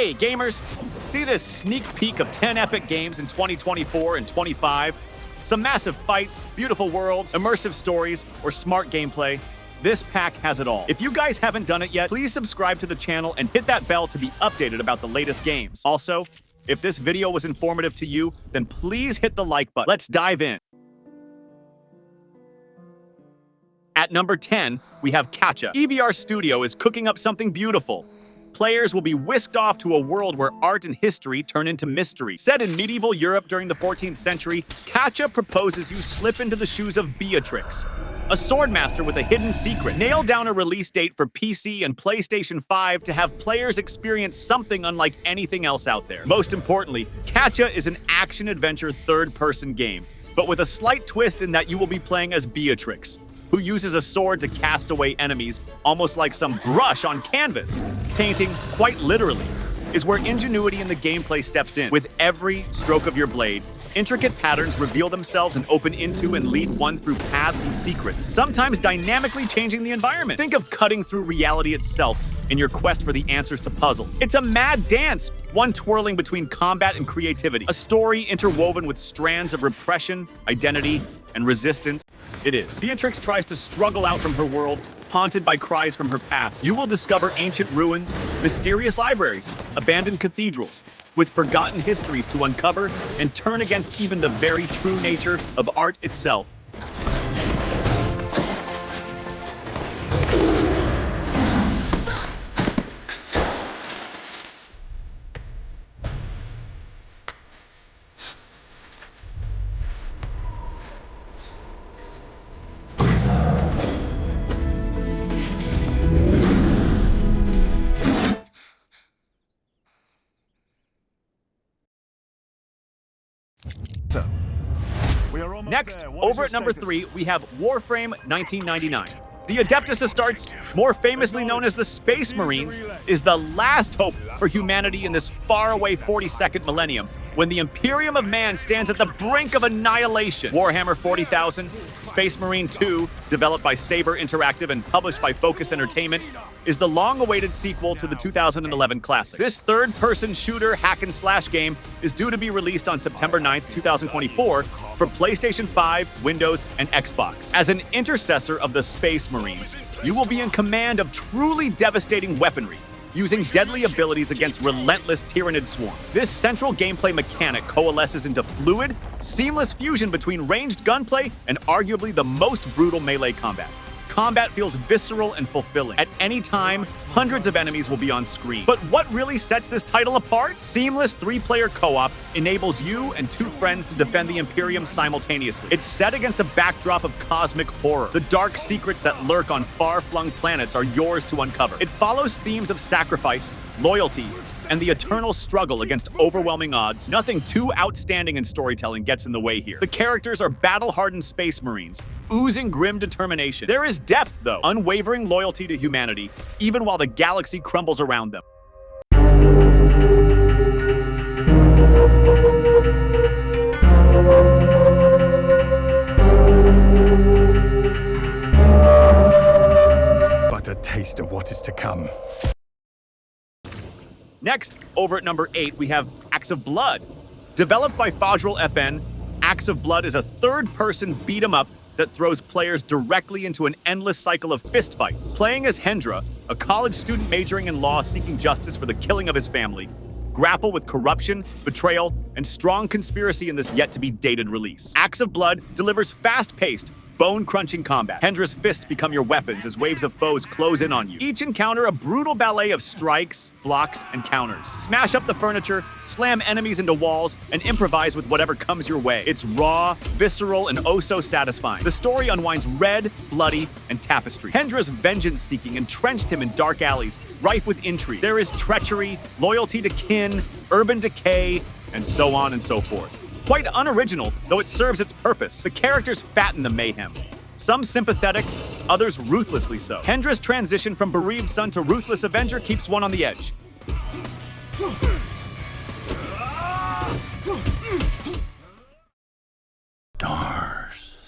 Hey gamers, see this sneak peek of 10 epic games in 2024 and 25? Some massive fights, beautiful worlds, immersive stories, or smart gameplay? This pack has it all. If you guys haven't done it yet, please subscribe to the channel and hit that bell to be updated about the latest games. Also, if this video was informative to you, then please hit the like button. Let's dive in. At number 10, we have Caccia. EVR Studio is cooking up something beautiful. Players will be whisked off to a world where art and history turn into mystery. Set in medieval Europe during the 14th century, Caccia proposes you slip into the shoes of Beatrix, a swordmaster with a hidden secret. Nail down a release date for PC and PlayStation 5 to have players experience something unlike anything else out there. Most importantly, Caccia is an action-adventure third-person game, but with a slight twist in that you will be playing as Beatrix, who uses a sword to cast away enemies, almost like some brush on canvas. Painting, quite literally, is where ingenuity in the gameplay steps in. With every stroke of your blade, intricate patterns reveal themselves and open into and lead one through paths and secrets, sometimes dynamically changing the environment. Think of cutting through reality itself in your quest for the answers to puzzles. It's a mad dance, one twirling between combat and creativity. A story interwoven with strands of repression, identity, and resistance. It is. Beatrix tries to struggle out from her world, haunted by cries from her past. You will discover ancient ruins, mysterious libraries, abandoned cathedrals, with forgotten histories to uncover and turn against even the very true nature of art itself. Next, over at number 3, we have Warframe 1999. The Adeptus Astartes, more famously known as the Space Marines, is the last hope for humanity in this faraway 42nd millennium, when the Imperium of Man stands at the brink of annihilation. Warhammer 40,000, Space Marine 2, developed by Saber Interactive and published by Focus Entertainment, is the long-awaited sequel to the 2011 classic. This third-person shooter hack-and-slash game is due to be released on September 9th, 2024 for PlayStation 5, Windows, and Xbox. As an intercessor of the Space Marines, you will be in command of truly devastating weaponry, using deadly abilities against relentless Tyranid swarms. This central gameplay mechanic coalesces into fluid, seamless fusion between ranged gunplay and arguably the most brutal melee combat. Combat feels visceral and fulfilling. At any time, hundreds of enemies will be on screen. But what really sets this title apart? Seamless 3-player co-op enables you and 2 friends to defend the Imperium simultaneously. It's set against a backdrop of cosmic horror. The dark secrets that lurk on far-flung planets are yours to uncover. It follows themes of sacrifice, loyalty, and the eternal struggle against overwhelming odds. Nothing too outstanding in storytelling gets in the way here. The characters are battle-hardened Space Marines, oozing grim determination. There is depth, though, unwavering loyalty to humanity, even while the galaxy crumbles around them. But a taste of what is to come. Next, over at number 8, we have Acts of Blood. Developed by Fodral FN, Acts of Blood is a third-person beat-em-up that throws players directly into an endless cycle of fistfights. Playing as Hendra, a college student majoring in law seeking justice for the killing of his family, grapple with corruption, betrayal, and strong conspiracy in this yet-to-be-dated release. Acts of Blood delivers fast-paced, bone-crunching combat. Hendra's fists become your weapons as waves of foes close in on you. Each encounter a brutal ballet of strikes, blocks, and counters. Smash up the furniture, slam enemies into walls, and improvise with whatever comes your way. It's raw, visceral, and oh so satisfying. The story unwinds red, bloody, and tapestry. Hendra's vengeance-seeking entrenched him in dark alleys, rife with intrigue. There is treachery, loyalty to kin, urban decay, and so on and so forth. Quite unoriginal, though it serves its purpose. The characters fatten the mayhem. Some sympathetic, others ruthlessly so. Hendra's transition from bereaved son to ruthless avenger keeps one on the edge.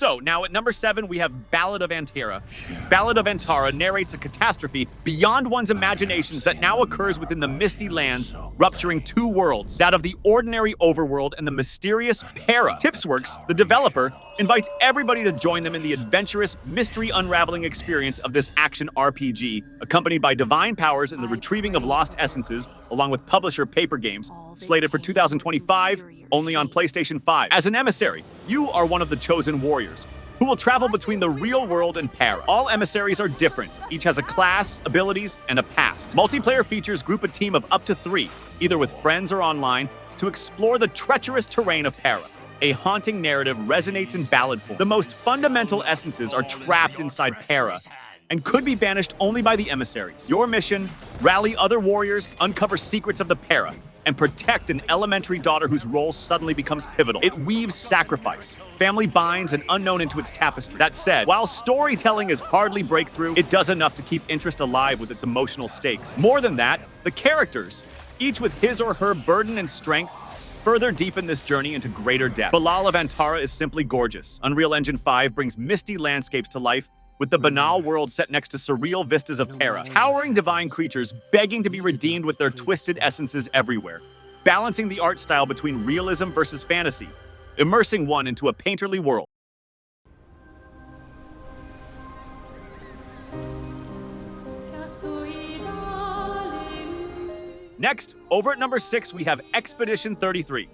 So, now at number 7, we have Ballad of Antara. Ballad of Antara narrates a catastrophe beyond one's imaginations that now occurs within the misty lands, rupturing two worlds, that of the ordinary overworld and the mysterious Para. Tipsworks, the developer, invites everybody to join them in the adventurous, mystery-unraveling experience of this action RPG, accompanied by divine powers and the retrieving of lost essences, along with publisher Paper Games, slated for 2025, only on PlayStation 5. As an emissary, you are one of the chosen warriors, who will travel between the real world and Para. All emissaries are different. Each has a class, abilities, and a past. Multiplayer features group a team of up to 3, either with friends or online, to explore the treacherous terrain of Para. A haunting narrative resonates in ballad form. The most fundamental essences are trapped inside Para and could be banished only by the emissaries. Your mission: rally other warriors, uncover secrets of the Para, and protect an elementary daughter whose role suddenly becomes pivotal. It weaves sacrifice, family binds, and unknown into its tapestry. That said, while storytelling is hardly breakthrough, it does enough to keep interest alive with its emotional stakes. More than that, the characters, each with his or her burden and strength, further deepen this journey into greater depth. Ballad of Antara is simply gorgeous. Unreal Engine 5 brings misty landscapes to life, with the banal world set next to surreal vistas of Para. Towering divine creatures begging to be redeemed with their twisted essences everywhere, balancing the art style between realism versus fantasy, immersing one into a painterly world. Next, over at number 6, we have Expedition 33.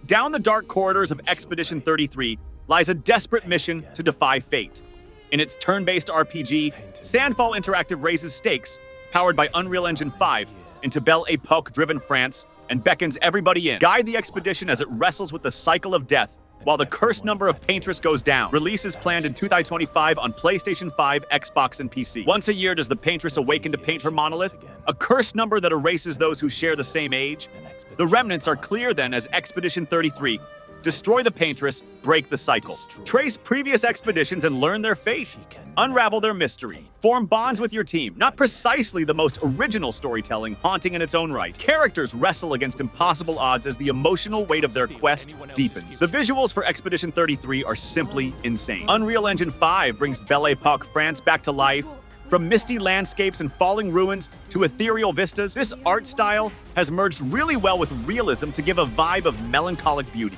Down the dark corridors of Expedition 33 lies a desperate mission to defy fate. In its turn-based RPG, Sandfall Interactive raises stakes, powered by Unreal Engine 5, into Belle Epoque-driven France, and beckons everybody in. Guide the expedition as it wrestles with the cycle of death, while the cursed number of Paintress goes down. Release is planned in 2025 on PlayStation 5, Xbox, and PC. Once a year does the Paintress awaken to paint her monolith, a cursed number that erases those who share the same age. The remnants are clear then as Expedition 33. Destroy the Paintress, break the cycle. Trace previous expeditions and learn their fate. Unravel their mystery. Form bonds with your team. Not precisely the most original storytelling, haunting in its own right. Characters wrestle against impossible odds as the emotional weight of their quest deepens. The visuals for Expedition 33 are simply insane. Unreal Engine 5 brings Belle Epoque France back to life. From misty landscapes and falling ruins to ethereal vistas, this art style has merged really well with realism to give a vibe of melancholic beauty.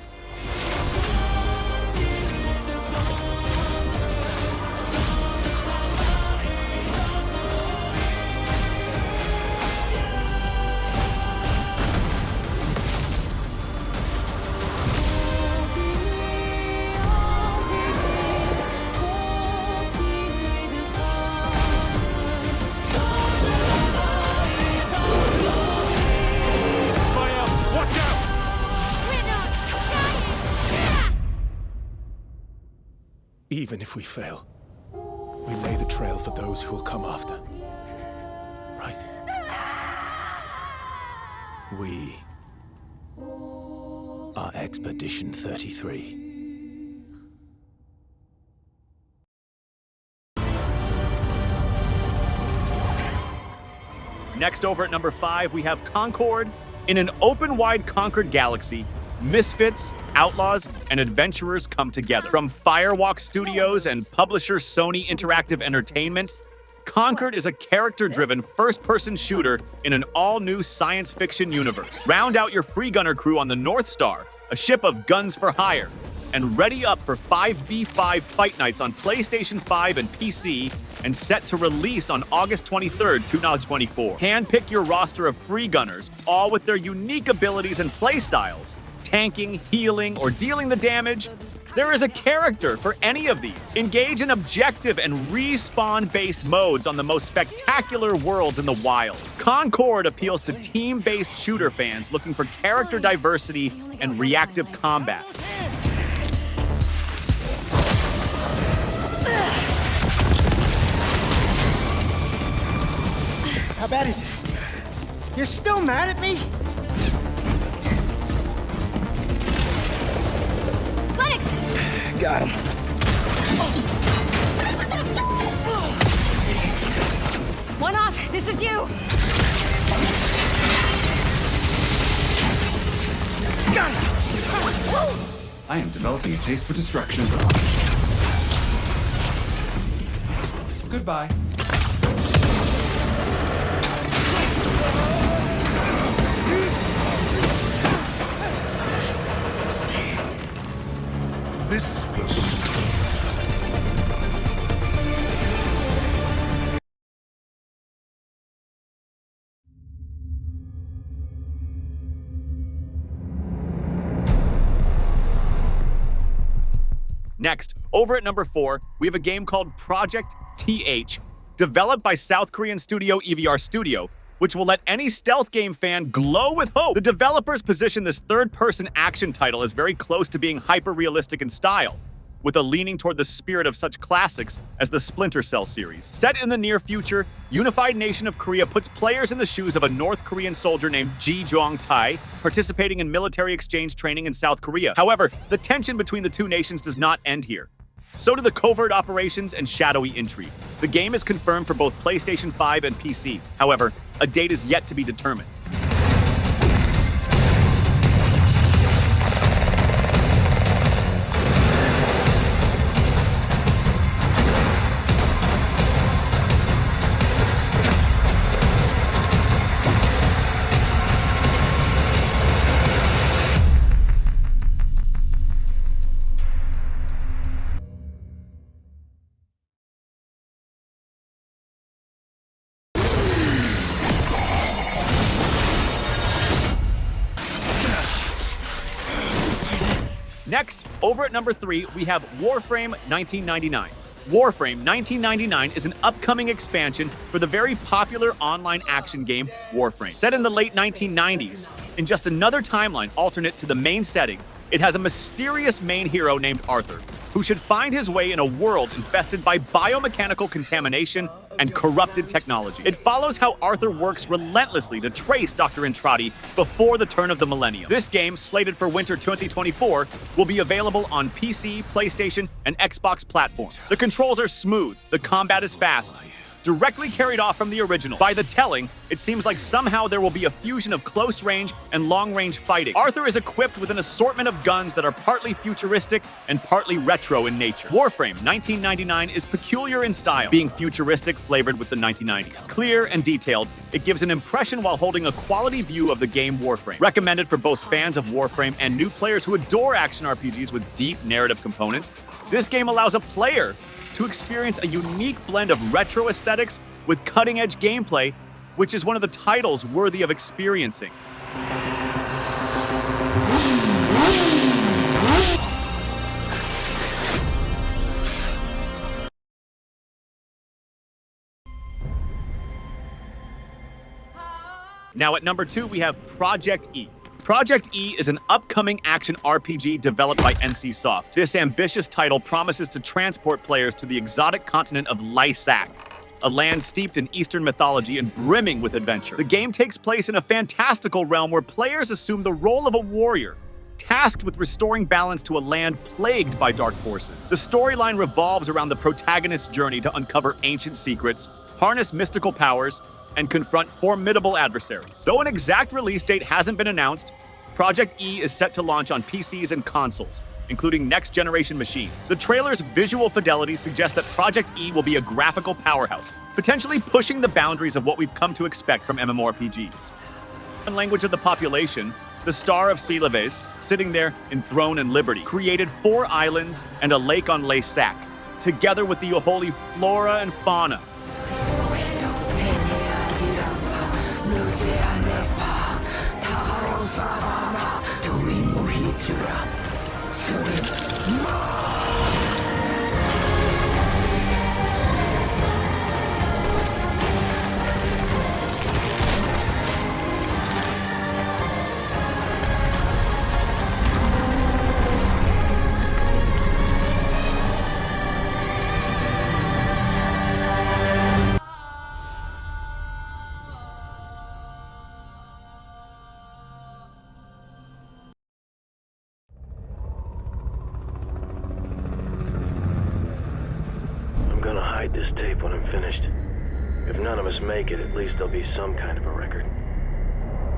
Even if we fail, we lay the trail for those who will come after. Right? We are Expedition 33. Next, over at number 5, we have Concord. In an open-wide Concord galaxy, misfits, outlaws, and adventurers come together. From Firewalk Studios and publisher Sony Interactive Entertainment, Concord is a character-driven first-person shooter in an all-new science fiction universe. Round out your free gunner crew on the North Star, a ship of guns for hire, and ready up for 5v5 fight nights on PlayStation 5 and PC, and set to release on August 23rd, 2024. Handpick your roster of free gunners, all with their unique abilities and playstyles. Tanking, healing, or dealing the damage, there is a character for any of these. Engage in objective and respawn-based modes on the most spectacular worlds in the wilds. Concord appeals to team-based shooter fans looking for character diversity and reactive combat. How bad is it? You're still mad at me? Got him. One off. This is you. Got it. I am developing a taste for destruction. Goodbye. Next, over at number 4, we have a game called Project TH, developed by South Korean studio EVR Studio, which will let any stealth game fan glow with hope. The developers position this third-person action title as very close to being hyper-realistic in style, with a leaning toward the spirit of such classics as the Splinter Cell series. Set in the near future, unified nation of Korea puts players in the shoes of a North Korean soldier named Ji Jong-tae, participating in military exchange training in South Korea. However, the tension between the two nations does not end here. So do the covert operations and shadowy intrigue. The game is confirmed for both PlayStation 5 and PC. However, a date is yet to be determined. Next, over at number 3, we have Warframe 1999. Warframe 1999 is an upcoming expansion for the very popular online action game Warframe. Set in the late 1990s, in just another timeline alternate to the main setting, it has a mysterious main hero named Arthur, who should find his way in a world infested by biomechanical contamination and corrupted technology. It follows how Arthur works relentlessly to trace Dr. Entrati before the turn of the millennium. This game, slated for winter 2024, will be available on PC, PlayStation, and Xbox platforms. The controls are smooth, the combat is fast, directly carried off from the original. By the telling, it seems like somehow there will be a fusion of close range and long range fighting. Arthur is equipped with an assortment of guns that are partly futuristic and partly retro in nature. Warframe 1999 is peculiar in style, being futuristic flavored with the 1990s. Clear and detailed, it gives an impression while holding a quality view of the game Warframe. Recommended for both fans of Warframe and new players who adore action RPGs with deep narrative components, this game allows a player to experience a unique blend of retro aesthetics with cutting-edge gameplay, which is one of the titles worthy of experiencing. Now at number 2, we have Project E. Project E is an upcoming action RPG developed by NCSoft. This ambitious title promises to transport players to the exotic continent of Lysak, a land steeped in Eastern mythology and brimming with adventure. The game takes place in a fantastical realm where players assume the role of a warrior, tasked with restoring balance to a land plagued by dark forces. The storyline revolves around the protagonist's journey to uncover ancient secrets, harness mystical powers, and confront formidable adversaries. Though an exact release date hasn't been announced, Project E is set to launch on PCs and consoles, including next-generation machines. The trailer's visual fidelity suggests that Project E will be a graphical powerhouse, potentially pushing the boundaries of what we've come to expect from MMORPGs. In language of the population, the Star of Silaves, sitting there enthroned in liberty, created 4 islands and a lake on Lysak, together with the holy flora and fauna. This tape when I'm finished. If none of us make it, at least there'll be some kind of a record.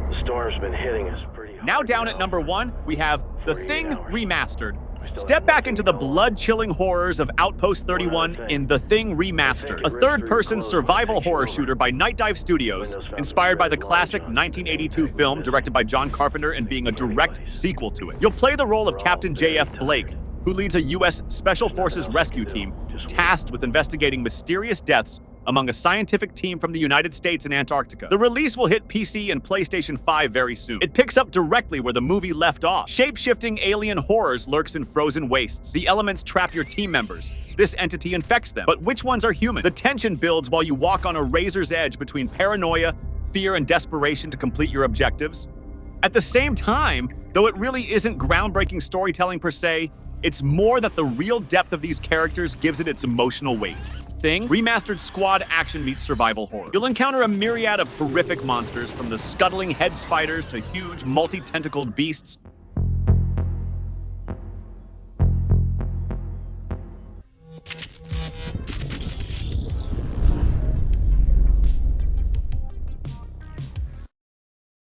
The storm's been hitting us pretty hard. Now down at number 1, we have The Thing Remastered. Step back into the blood-chilling horrors of Outpost 31 in The Thing Remastered, a third-person survival horror shooter by Night Dive Studios, inspired by the classic 1982 film directed by John Carpenter and being a direct sequel to it. You'll play the role of Captain J.F. Blake, who leads a U.S. Special Forces rescue team tasked with investigating mysterious deaths among a scientific team from the United States and Antarctica. The release will hit PC and PlayStation 5 very soon. It picks up directly where the movie left off. Shape-shifting alien horrors lurks in frozen wastes. The elements trap your team members. This entity infects them. But which ones are human? The tension builds while you walk on a razor's edge between paranoia, fear, and desperation to complete your objectives. At the same time, though it really isn't groundbreaking storytelling per se, it's more that the real depth of these characters gives it its emotional weight. Thing, remastered squad action meets survival horror. You'll encounter a myriad of horrific monsters, from the scuttling head spiders to huge multi-tentacled beasts.